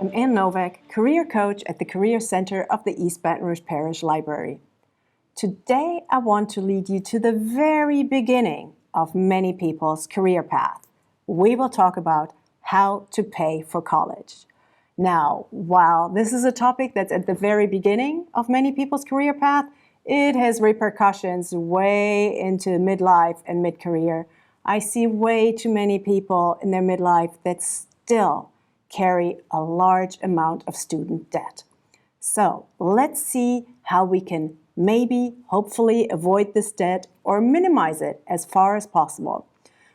I'm Ann Novak, career coach at the Career Center of the East Baton Rouge Parish Library. Today, I want to lead you to the very beginning of many people's career path. We will talk about how to pay for college. Now, while this is a topic that's at the very beginning of many people's career path, it has repercussions way into midlife and mid-career. I see way too many people in their midlife that still carry a large amount of student debt. So let's see how we can maybe, hopefully, avoid this debt or minimize it as far as possible.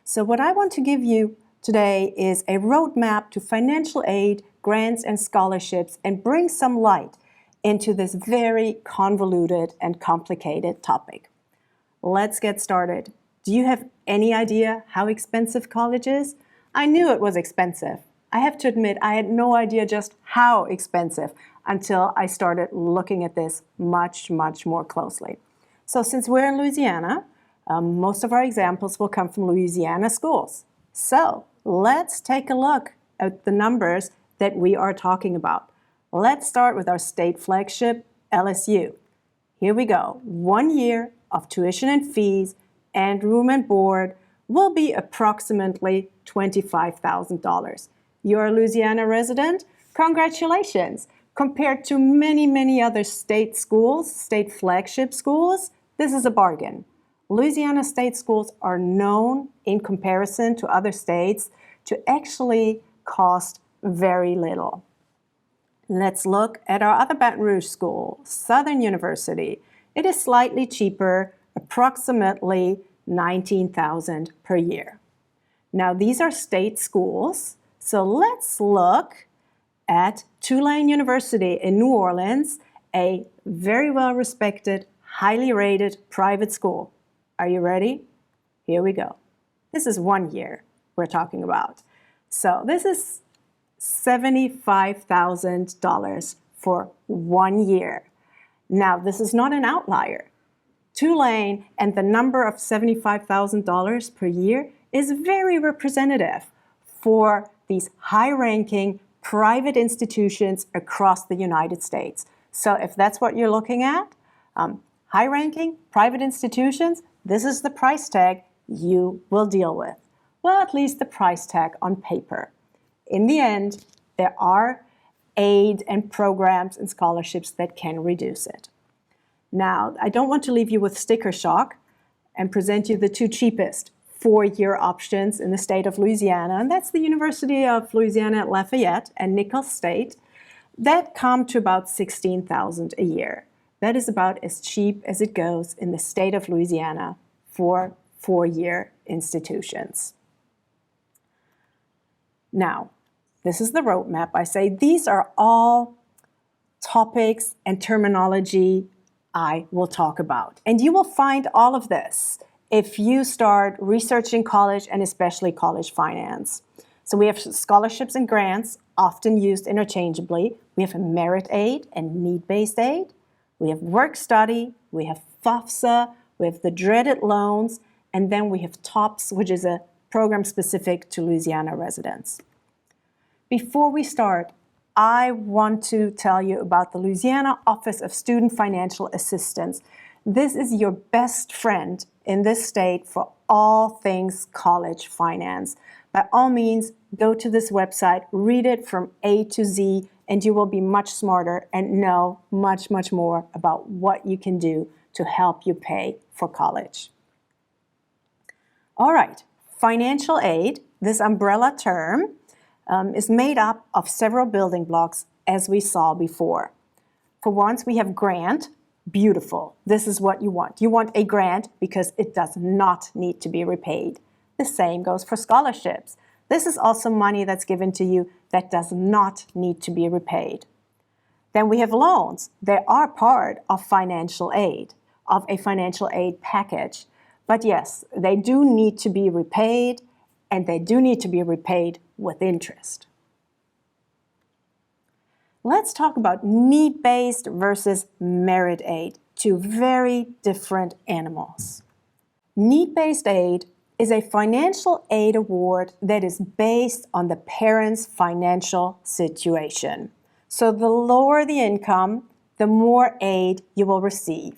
So what I want to give you today is a roadmap to financial aid, grants, and scholarships, and bring some light into this very convoluted and complicated topic. Let's get started. Do you have any idea how expensive college is? I knew it was expensive. I have to admit, I had no idea just how expensive until I started looking at this much more closely. So since we're in Louisiana, most of our examples will come from Louisiana schools. So let's take a look at the numbers that we are talking about. Let's start with our state flagship, LSU. Here we go. 1 year of tuition and fees and room and board will be approximately $25,000. You're a Louisiana resident? Congratulations! Compared to many other state schools, state flagship schools, this is a bargain. Louisiana state schools are known, in comparison to other states, to actually cost very little. Let's look at our other Baton Rouge school, Southern University. It is slightly cheaper, approximately $19,000 per year. Now, these are state schools. So let's look at Tulane University in New Orleans, a very well-respected, highly rated private school. Are you ready? Here we go. This is 1 year we're talking about. So this is $75,000 for 1 year. Now, this is not an outlier. Tulane and the number of $75,000 per year is very representative for these high-ranking private institutions across the United States. So if that's what you're looking at, high-ranking private institutions, this is the price tag you will deal with. Well, at least the price tag on paper. In the end, there are aid and programs and scholarships that can reduce it. Now, I don't want to leave you with sticker shock and present you the two cheapest 4-year options in the state of Louisiana, and that's the University of Louisiana at Lafayette and Nicholls State. That come to about $16,000 a year. That is about as cheap as it goes in the state of Louisiana for 4-year institutions. Now, this is the roadmap. I say these are all topics and terminology I will talk about. And you will find all of this if you start researching college and especially college finance. So we have scholarships and grants, often used interchangeably. We have merit aid and need-based aid. We have work study. We have FAFSA. We have the dreaded loans. And then we have TOPS, which is a program specific to Louisiana residents. Before we start, I want to tell you about the Louisiana Office of Student Financial Assistance. This is your best friend in this state for all things college finance. By all means, go to this website, read it from A to Z, and you will be much smarter and know much more about what you can do to help you pay for college. All right, financial aid, this umbrella term, is made up of several building blocks, as we saw before. For once, we have grant. Beautiful. This is what you want. You want a grant because it does not need to be repaid. The same goes for scholarships. This is also money that's given to you that does not need to be repaid. Then we have loans. They are part of financial aid, of a financial aid package. But yes, they do need to be repaid, and they do need to be repaid with interest. Let's talk about need-based versus merit aid, two very different animals. Need-based aid is a financial aid award that is based on the parent's financial situation. So the lower the income, the more aid you will receive.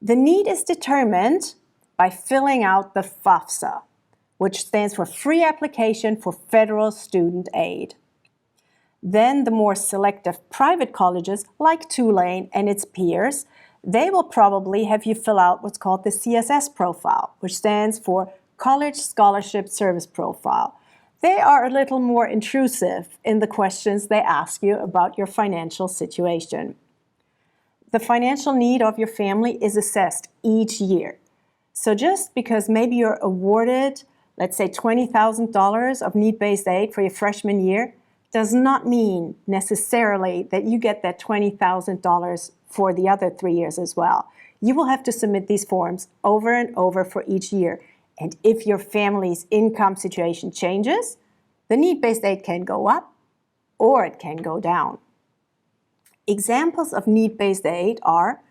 The need is determined by filling out the FAFSA, which stands for Free Application for Federal Student Aid. Then the more selective private colleges like Tulane and its peers, they will probably have you fill out what's called the CSS profile, which stands for College Scholarship Service Profile. They are a little more intrusive in the questions they ask you about your financial situation. The financial need of your family is assessed each year. So just because maybe you're awarded, let's say $20,000 of need-based aid for your freshman year, does not mean necessarily that you get that $20,000 for the other 3 years as well. You will have to submit these forms over and over for each year. And if your family's income situation changes, the need-based aid can go up or it can go down. Examples of need-based aid are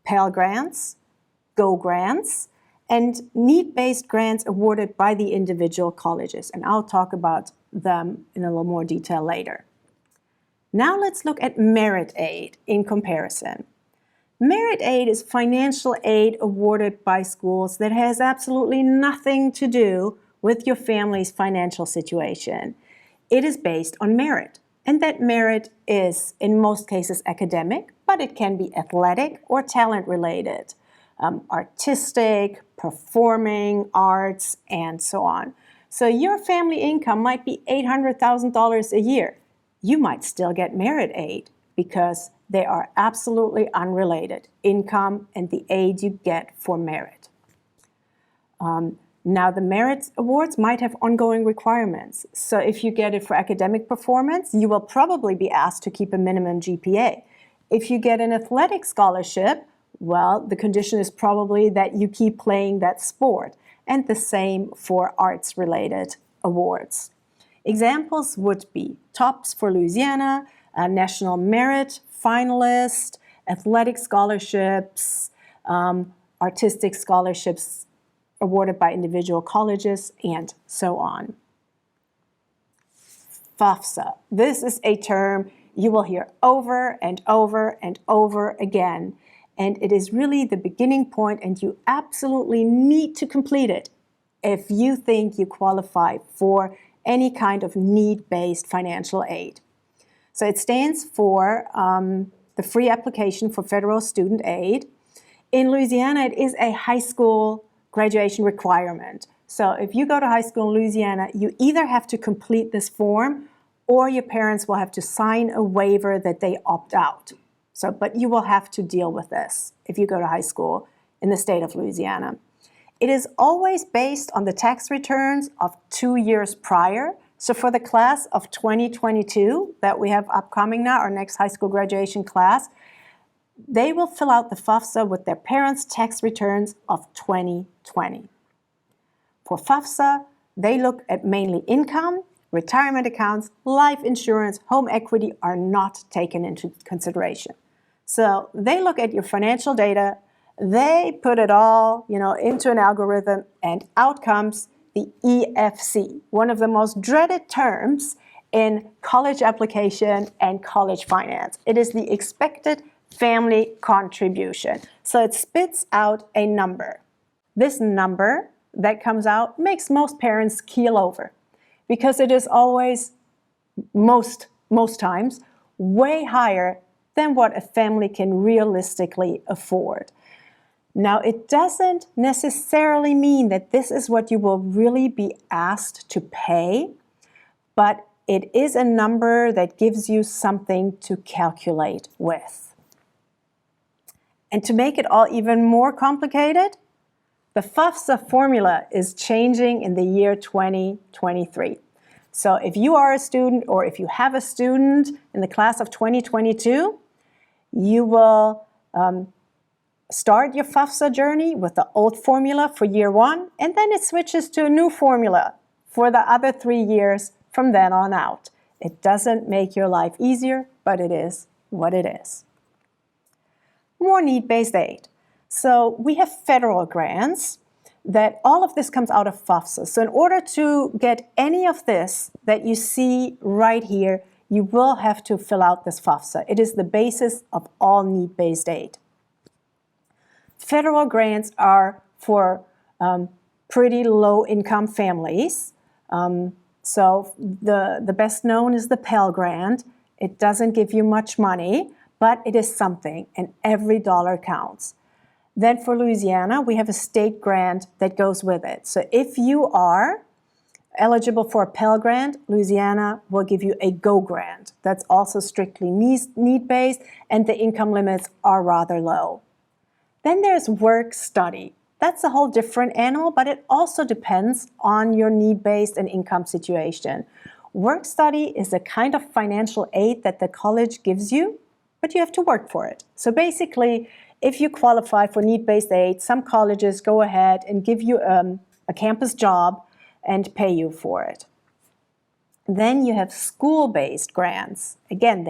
Pell Grants, Go Grants, and need-based grants awarded by the individual colleges. And I'll talk about them in a little more detail later. Now let's look at merit aid in comparison. Merit aid is financial aid awarded by schools that has absolutely nothing to do with your family's financial situation. It is based on merit, and that merit is in most cases academic, but it can be athletic or talent related, artistic, performing arts, and so on. So your family income might be $800,000 a year. You might still get merit aid because they are absolutely unrelated, income and the aid you get for merit. Now the merit awards might have ongoing requirements. So if you get it for academic performance, you will probably be asked to keep a minimum GPA. If you get an athletic scholarship, well, the condition is probably that you keep playing that sport. And the same for arts-related awards. Examples would be TOPS for Louisiana, National Merit Finalist, athletic scholarships, artistic scholarships awarded by individual colleges, and so on. FAFSA. This is a term you will hear over and over and over again. And it is really the beginning point, and you absolutely need to complete it if you think you qualify for any kind of need-based financial aid. So it stands for the Free Application for Federal Student Aid. In Louisiana, it is a high school graduation requirement. So if you go to high school in Louisiana, you either have to complete this form or your parents will have to sign a waiver that they opt out. But you will have to deal with this if you go to high school in the state of Louisiana. It is always based on the tax returns of 2 years prior. So for the class of 2022 that we have upcoming now, our next high school graduation class, they will fill out the FAFSA with their parents' tax returns of 2020. For FAFSA, they look at mainly income, retirement accounts, life insurance, home equity are not taken into consideration. So they look at your financial data, they put it all, into an algorithm, and out comes the EFC, one of the most dreaded terms in college application and college finance. It is the expected family contribution. So it spits out a number. This number that comes out makes most parents keel over because it is always, most times, way higher than what a family can realistically afford. Now, it doesn't necessarily mean that this is what you will really be asked to pay, but it is a number that gives you something to calculate with. And to make it all even more complicated, the FAFSA formula is changing in the year 2023. So if you are a student or if you have a student in the class of 2022, you will start your FAFSA journey with the old formula for year 1, and then it switches to a new formula for the other 3 years from then on out. It doesn't make your life easier, but it is what it is. More need-based aid. So we have federal grants. that all of this comes out of FAFSA. So in order to get any of this that you see right here, you will have to fill out this FAFSA. It is the basis of all need-based aid. Federal grants are for pretty low-income families. So the best known is the Pell Grant. It doesn't give you much money, but it is something, and every dollar counts. Then for Louisiana, we have a state grant that goes with it. So if you are eligible for a Pell Grant, Louisiana will give you a GO grant. That's also strictly need-based, and the income limits are rather low. Then there's work study. That's a whole different animal, but it also depends on your need-based and income situation. Work study is a kind of financial aid that the college gives you, but you have to work for it. So basically, if you qualify for need-based aid, some colleges go ahead and give you a campus job and pay you for it. Then you have school-based grants. Again,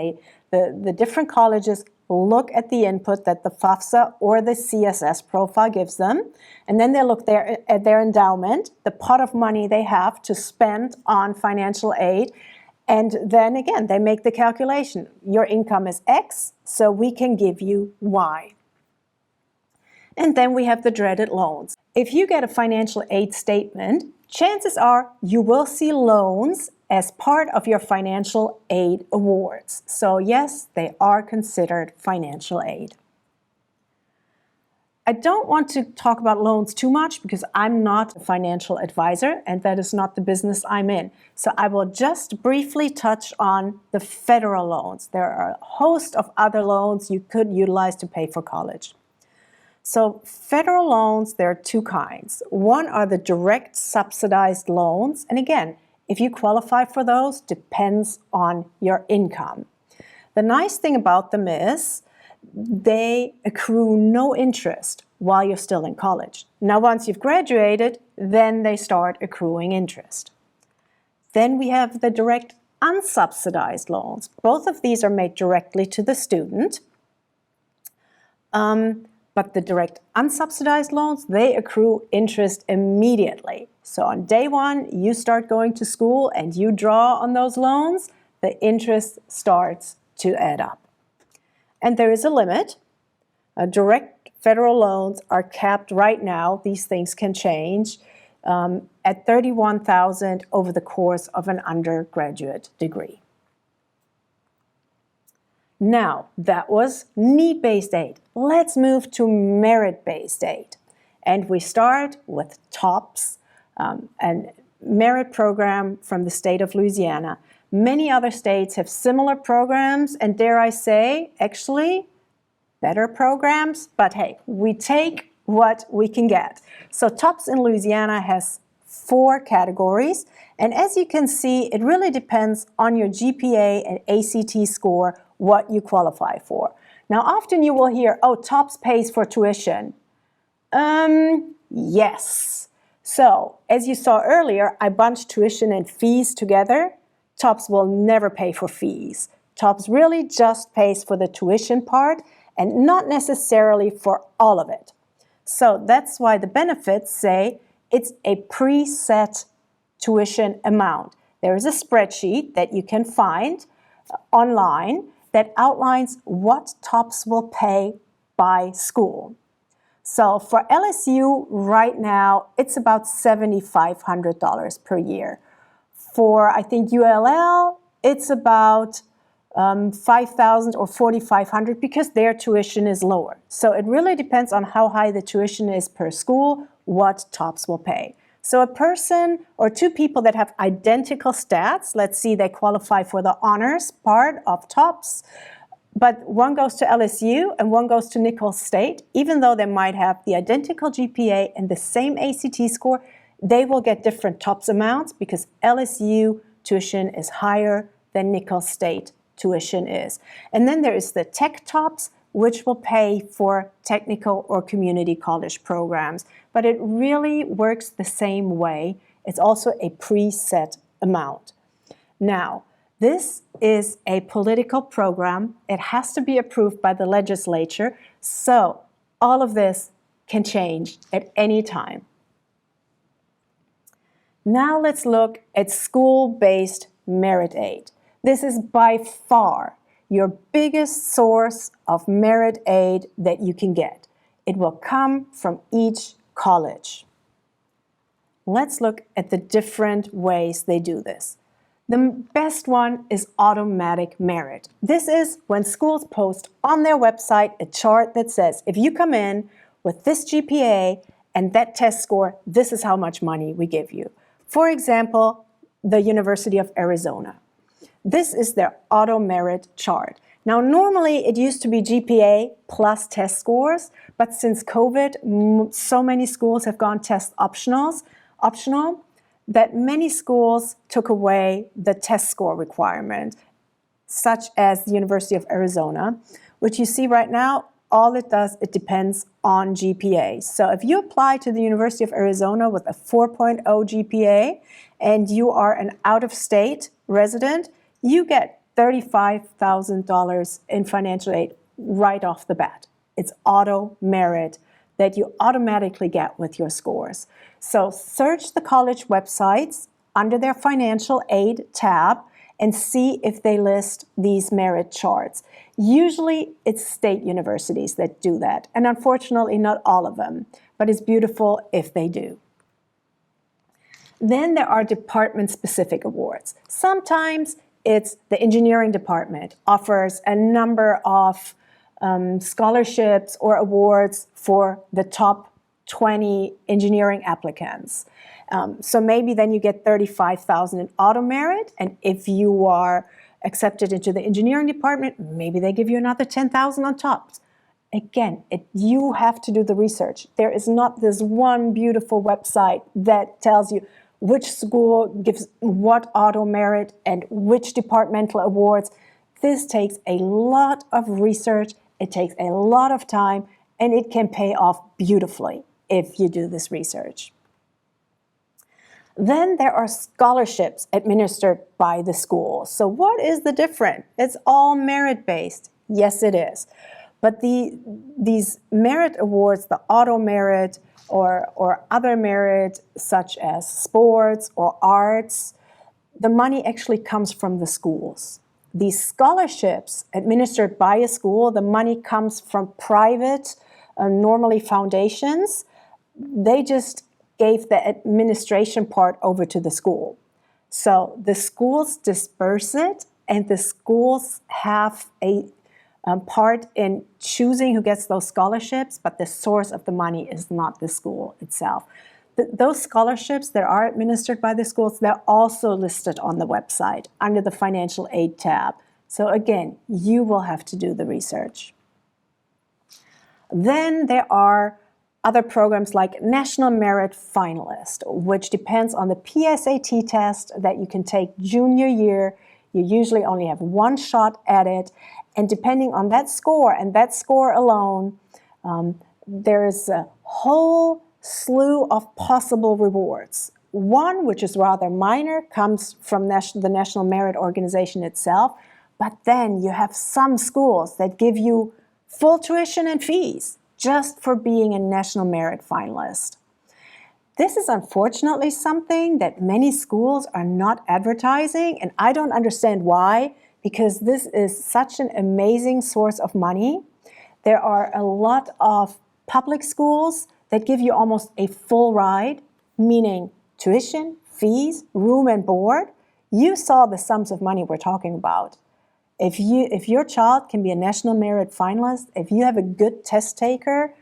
the different colleges look at the input that the FAFSA or the CSS profile gives them, and then they look at their endowment, the pot of money they have to spend on financial aid, and then again, they make the calculation. Your income is X, so we can give you Y. And then we have the dreaded loans. If you get a financial aid statement, chances are you will see loans as part of your financial aid awards. So yes, they are considered financial aid. I don't want to talk about loans too much because I'm not a financial advisor and that is not the business I'm in. So I will just briefly touch on the federal loans. There are a host of other loans you could utilize to pay for college. So federal loans, there are two kinds. One are the direct subsidized loans. And again, if you qualify for those, depends on your income. The nice thing about them is they accrue no interest while you're still in college. Now, once you've graduated, then they start accruing interest. Then we have the direct unsubsidized loans. Both of these are made directly to the student. But the direct unsubsidized loans, they accrue interest immediately. So on day one, you start going to school and you draw on those loans, the interest starts to add up. And there is a limit. Direct federal loans are capped right now. These things can change at $31,000 over the course of an undergraduate degree. Now, that was need-based aid. Let's move to merit-based aid. And we start with TOPS, a merit program from the state of Louisiana. Many other states have similar programs, and dare I say, actually, better programs. But hey, we take what we can get. So TOPS in Louisiana has 4 categories. And as you can see, it really depends on your GPA and ACT score what you qualify for. Now, often you will hear, oh, TOPS pays for tuition. Yes. So, as you saw earlier, I bunched tuition and fees together. TOPS will never pay for fees. TOPS really just pays for the tuition part and not necessarily for all of it. So that's why the benefits say it's a preset tuition amount. There is a spreadsheet that you can find online that outlines what TOPS will pay by school. So for LSU right now, it's about $7,500 per year. For, I think, ULL, it's about $5,000 or $4,500 because their tuition is lower. So it really depends on how high the tuition is per school, what TOPS will pay. So a person or 2 people that have identical stats, let's see, they qualify for the honors part of TOPS, but one goes to LSU and one goes to Nicholls State, even though they might have the identical GPA and the same ACT score, they will get different TOPS amounts because LSU tuition is higher than Nicholls State tuition is. And then there is the Tech TOPS, which will pay for technical or community college programs. But it really works the same way. It's also a preset amount. Now, this is a political program. It has to be approved by the legislature. So all of this can change at any time. Now let's look at school-based merit aid. This is by far your biggest source of merit aid that you can get. It will come from each college. Let's look at the different ways they do this. The best one is automatic merit. This is when schools post on their website a chart that says, if you come in with this GPA and that test score, this is how much money we give you. For example, the University of Arizona. This is their auto merit chart. Now, normally it used to be GPA plus test scores, but since COVID, so many schools have gone test optional, that many schools took away the test score requirement, such as the University of Arizona, which you see right now, all it does, it depends on GPA. So if you apply to the University of Arizona with a 4.0 GPA and you are an out-of-state resident, you get $35,000 in financial aid right off the bat. It's auto merit that you automatically get with your scores. So search the college websites under their financial aid tab and see if they list these merit charts. Usually it's state universities that do that, and unfortunately not all of them, but it's beautiful if they do. Then there are department-specific awards. Sometimes it's the engineering department offers a number of scholarships or awards for the top 20 engineering applicants. So maybe then you get $35,000 in auto merit, and if you are accepted into the engineering department, maybe they give you another $10,000 on top. Again, you have to do the research. There is not this one beautiful website that tells you which school gives what auto merit and which departmental awards. This takes a lot of research, it takes a lot of time, and it can pay off beautifully if you do this research. Then there are scholarships administered by the school. So what is the difference? It's all merit-based. Yes, it is. But these merit awards, the auto merit or other merit such as sports or arts, the money actually comes from the schools. These scholarships administered by a school, the money comes from private, normally foundations. They just gave the administration part over to the school. So the schools disperse it, and the schools have a part in choosing who gets those scholarships, but the source of the money is not the school itself. Those scholarships that are administered by the schools, they're also listed on the website under the financial aid tab. So again, you will have to do the research. Then there are other programs like National Merit Finalist, which depends on the PSAT test that you can take junior year. You usually only have one shot at it. And depending on that score and that score alone, there is a whole slew of possible rewards. One, which is rather minor, comes from the National Merit Organization itself. But then you have some schools that give you full tuition and fees just for being a National Merit Finalist. This is unfortunately something that many schools are not advertising, and I don't understand why, because this is such an amazing source of money. There are a lot of public schools that give you almost a full ride, meaning tuition, fees, room and board. You saw the sums of money we're talking about. If your child can be a National Merit Finalist, if you have a good test taker,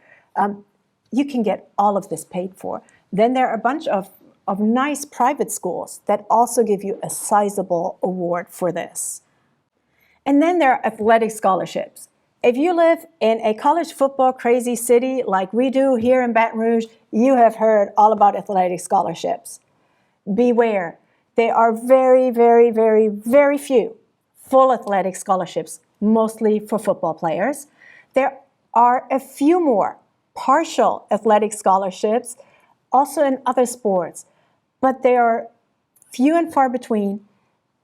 you can get all of this paid for. Then there are a bunch of nice private schools that also give you a sizable award for this. And then there are athletic scholarships. If you live in a college football crazy city like we do here in Baton Rouge, you have heard all about athletic scholarships. Beware, there are very, very, very, very few full athletic scholarships, mostly for football players. There are a few more partial athletic scholarships, also in other sports, but they are few and far between,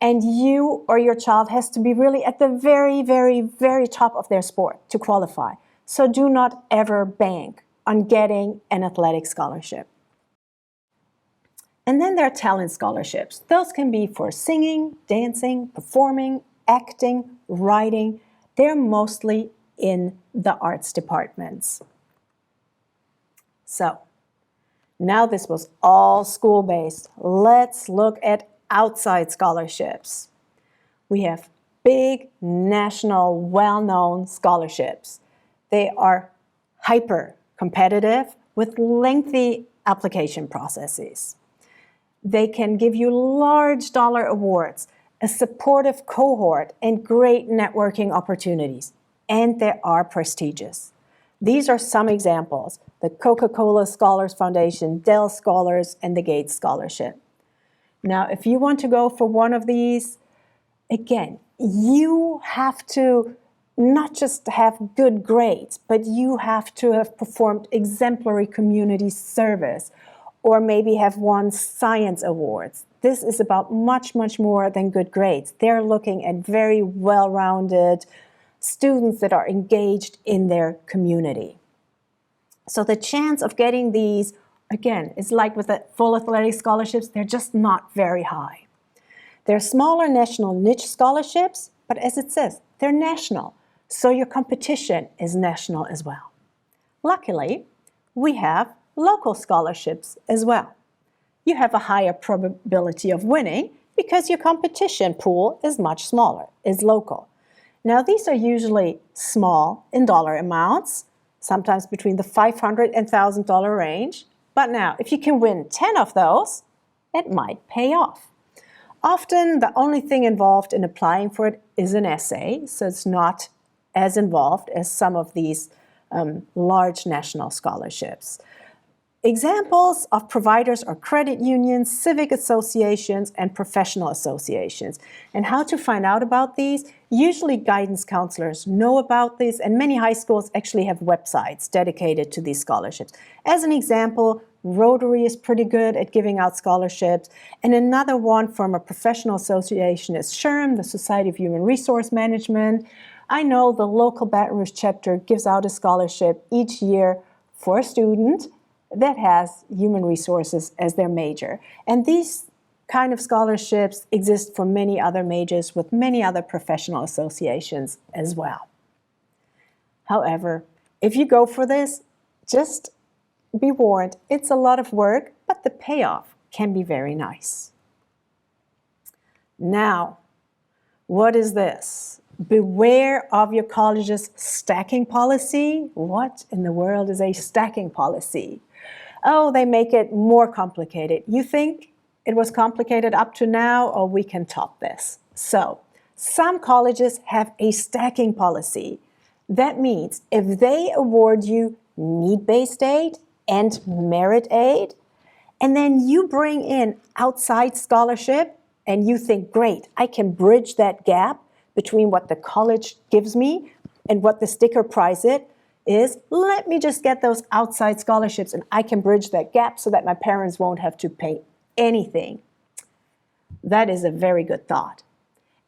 and you or your child has to be really at the very, very, very top of their sport to qualify. So do not ever bank on getting an athletic scholarship. And then there are talent scholarships. Those can be for singing, dancing, performing, acting, writing. They're mostly in the arts departments. So, now this was all school-based. Let's look at outside scholarships. We have big, national, well-known scholarships. They are hyper-competitive with lengthy application processes. They can give you large dollar awards, a supportive cohort, and great networking opportunities. And they are prestigious. These are some examples: the Coca-Cola Scholars Foundation, Dell Scholars, and the Gates Scholarship. Now, if you want to go for one of these, again, you have to not just have good grades, but you have to have performed exemplary community service or maybe have won science awards. This is about much, much more than good grades. They're looking at very well-rounded students that are engaged in their community. So the chance of getting these, again, is like with the full athletic scholarships, they're just not very high. There are smaller national niche scholarships, but as it says, they're national, so your competition is national as well. Luckily, we have local scholarships as well. You have a higher probability of winning because your competition pool is much smaller, is local. Now, these are usually small in dollar amounts, sometimes between the $500 and $1,000 range. But now, if you can win 10 of those, it might pay off. Often, the only thing involved in applying for it is an essay, so it's not as involved as some of these large national scholarships. Examples of providers are credit unions, civic associations, and professional associations. And how to find out about these? Usually guidance counselors know about these, and many high schools actually have websites dedicated to these scholarships. As an example, Rotary is pretty good at giving out scholarships, and another one from a professional association is SHRM, the Society of Human Resource Management. I know the local Baton Rouge chapter gives out a scholarship each year for a student that has human resources as their major. And these kind of scholarships exist for many other majors with many other professional associations as well. However, if you go for this, just be warned, it's a lot of work, but the payoff can be very nice. Now, what is this? Beware of your college's stacking policy. What in the world is a stacking policy? Oh, they make it more complicated. You think it was complicated up to now, or we can top this? So, some colleges have a stacking policy. That means if they award you need-based aid and merit aid, and then you bring in outside scholarship, and you think, great, I can bridge that gap between what the college gives me and what the sticker price is, let me just get those outside scholarships and I can bridge that gap so that my parents won't have to pay anything. That is a very good thought.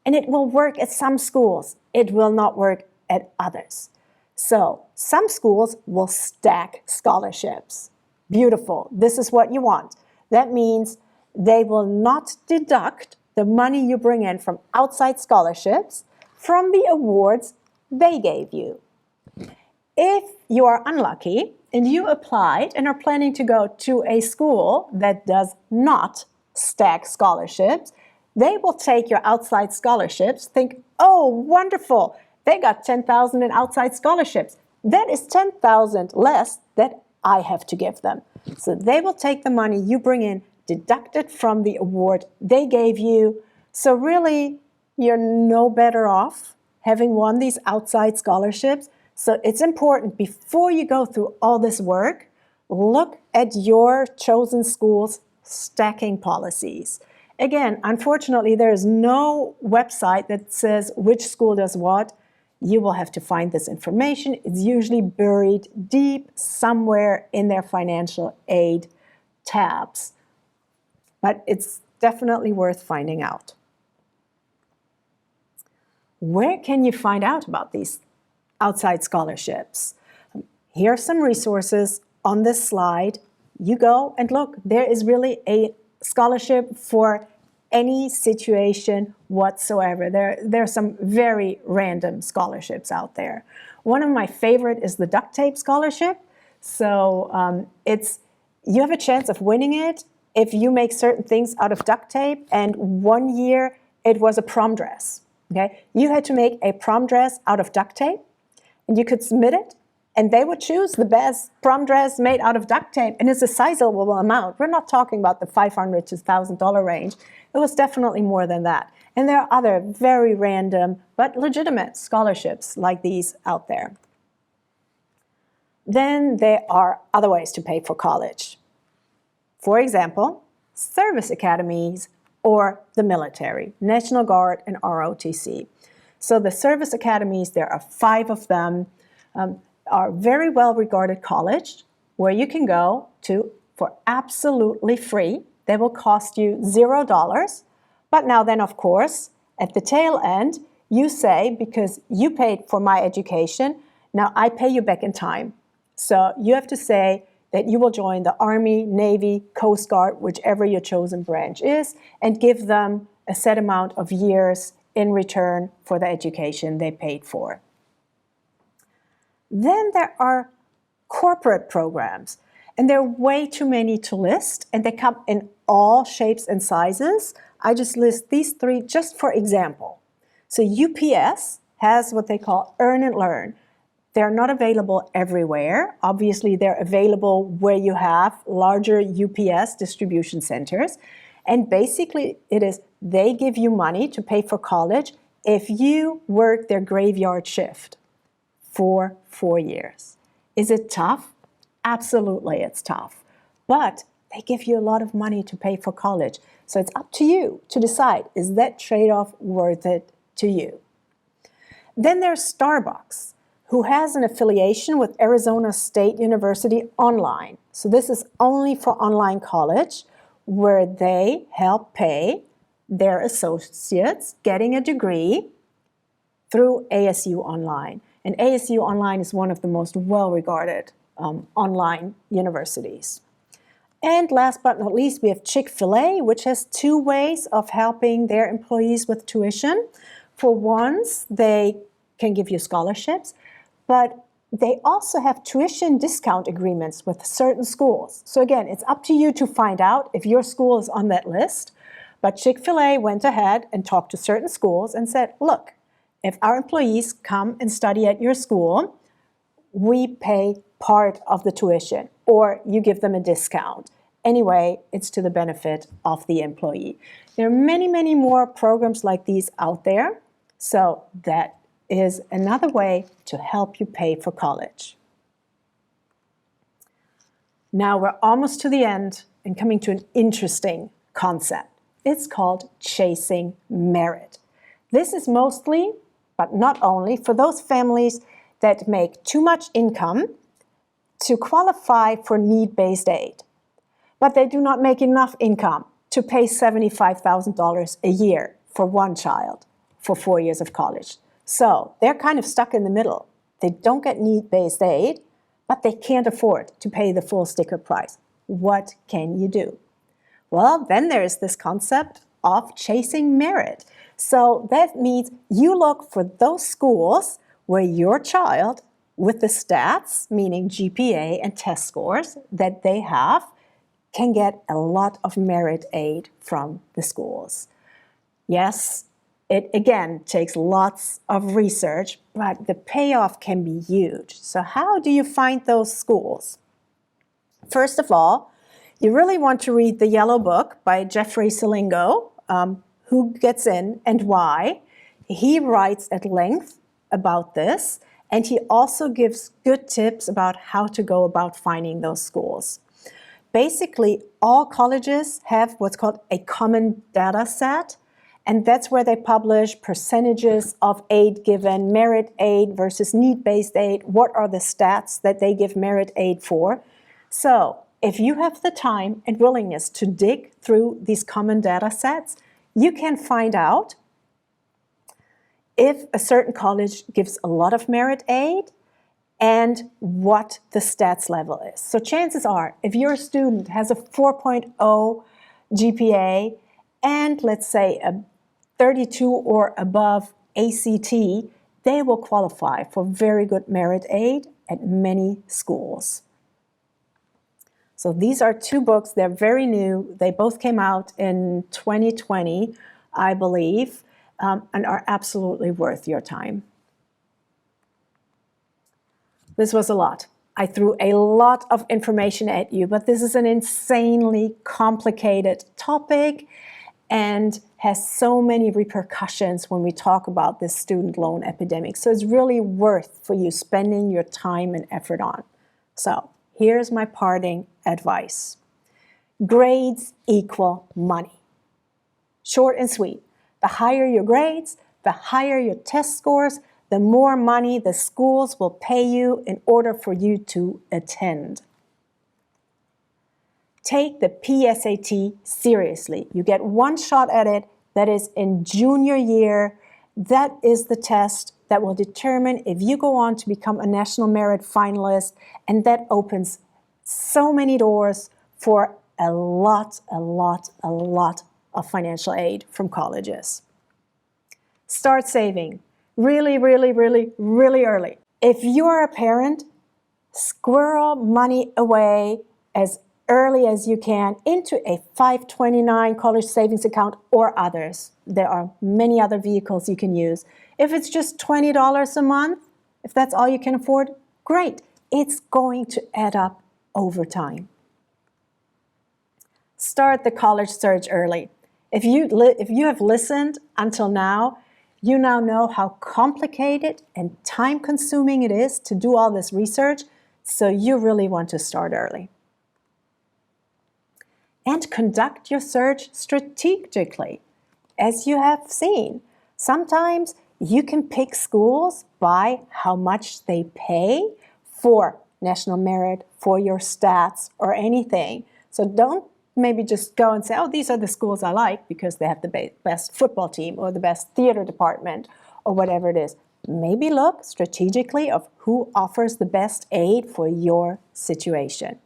And it will work at some schools. It will not work at others. So some schools will stack scholarships. Beautiful. This is what you want. That means they will not deduct the money you bring in from outside scholarships from the awards they gave you. If you are unlucky and you applied and are planning to go to a school that does not stack scholarships, they will take your outside scholarships, think, oh, wonderful, they got $10,000 in outside scholarships. That is $10,000 less that I have to give them. So they will take the money you bring in, deduct it from the award they gave you. So really, you're no better off having won these outside scholarships. So it's important, before you go through all this work, look at your chosen school's stacking policies. Again, unfortunately, there is no website that says which school does what. You will have to find this information. It's usually buried deep somewhere in their financial aid tabs. But it's definitely worth finding out. Where can you find out about these outside scholarships? Here are some resources on this slide. You go and look. There is really a scholarship for any situation whatsoever. There are some very random scholarships out there. One of my favorite is the duct tape scholarship. So you have a chance of winning it if you make certain things out of duct tape. And one year it was a prom dress. Okay, you had to make a prom dress out of duct tape, and you could submit it, and they would choose the best prom dress made out of duct tape, and it's a sizable amount. We're not talking about the $500 to $1,000 range. It was definitely more than that. And there are other very random but legitimate scholarships like these out there. Then there are other ways to pay for college. For example, service academies or the military, National Guard and ROTC. So the service academies, there are 5 of them, are very well regarded college where you can go to for absolutely free. They will cost you $0. But now then, of course, at the tail end, you say, because you paid for my education, now I pay you back in time. So you have to say that you will join the Army, Navy, Coast Guard, whichever your chosen branch is, and give them a set amount of years in return for the education they paid for. Then there are corporate programs, and there are way too many to list, and they come in all shapes and sizes. I just list these 3 just for example. So UPS has what they call Earn and Learn. They're not available everywhere. Obviously, they're available where you have larger UPS distribution centers. And basically, it is they give you money to pay for college if you work their graveyard shift for 4 years. Is it tough? Absolutely, it's tough. But they give you a lot of money to pay for college. So it's up to you to decide, is that trade-off worth it to you? Then there's Starbucks, who has an affiliation with Arizona State University online. So this is only for online college, where they help pay their associates getting a degree through ASU Online. And ASU Online is one of the most well-regarded online universities. And last but not least, we have Chick-fil-A, which has 2 ways of helping their employees with tuition. For ones, they can give you scholarships, but they also have tuition discount agreements with certain schools. So again, it's up to you to find out if your school is on that list. But Chick-fil-A went ahead and talked to certain schools and said, look, if our employees come and study at your school, we pay part of the tuition, or you give them a discount. Anyway, it's to the benefit of the employee. There are many, many more programs like these out there. So that is another way to help you pay for college. Now we're almost to the end and coming to an interesting concept. It's called chasing merit. This is mostly, but not only, for those families that make too much income to qualify for need-based aid, but they do not make enough income to pay $75,000 a year for one child for 4 years of college. So they're kind of stuck in the middle. They don't get need-based aid, but they can't afford to pay the full sticker price. What can you do? Well, then there's this concept of chasing merit. So that means you look for those schools where your child, with the stats, meaning GPA and test scores that they have, can get a lot of merit aid from the schools. Yes, it again takes lots of research, but the payoff can be huge. So how do you find those schools? First of all, you really want to read the Yellow Book by Jeffrey Selingo, Who Gets In and Why. He writes at length about this, and he also gives good tips about how to go about finding those schools. Basically, all colleges have what's called a common data set, and that's where they publish percentages of aid given, merit aid versus need-based aid. What are the stats that they give merit aid for? So if you have the time and willingness to dig through these common data sets, you can find out if a certain college gives a lot of merit aid and what the stats level is. So chances are, if your student has a 4.0 GPA, and let's say a 32 or above ACT, they will qualify for very good merit aid at many schools. So these are two books. They're very new. They both came out in 2020, I believe, and are absolutely worth your time. This was a lot. I threw a lot of information at you, but this is an insanely complicated topic and has so many repercussions when we talk about this student loan epidemic. So it's really worth for you spending your time and effort on. So here's my parting advice. Grades equal money. Short and sweet. The higher your grades, the higher your test scores, the more money the schools will pay you in order for you to attend. Take the PSAT seriously. You get one shot at it. That is in junior year. That is the test that will determine if you go on to become a national merit finalist, and that opens so many doors for a lot of financial aid from colleges. Start saving really early. If you are a parent, squirrel money away as early as you can into a 529 college savings account or others. There are many other vehicles you can use. If it's just $20 a month, if that's all you can afford, great. It's going to add up over time. Start the college search early. If you have listened until now, you now know how complicated and time-consuming it is to do all this research, so you really want to start early. And conduct your search strategically. As you have seen, sometimes you can pick schools by how much they pay for national merit, for your stats, or anything. So don't maybe just go and say, oh, these are the schools I like because they have the best football team or the best theater department or whatever it is. Maybe look strategically of who offers the best aid for your situation.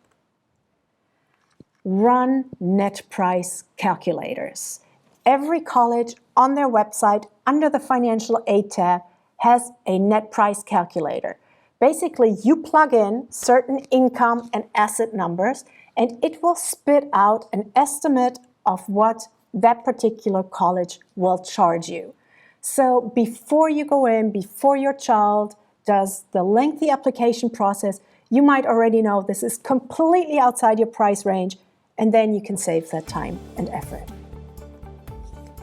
Run net price calculators. Every college on their website under the financial aid tab has a net price calculator. Basically, you plug in certain income and asset numbers, and it will spit out an estimate of what that particular college will charge you. So before you go in, before your child does the lengthy application process, you might already know this is completely outside your price range, and then you can save that time and effort.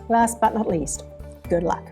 Last but not least, good luck.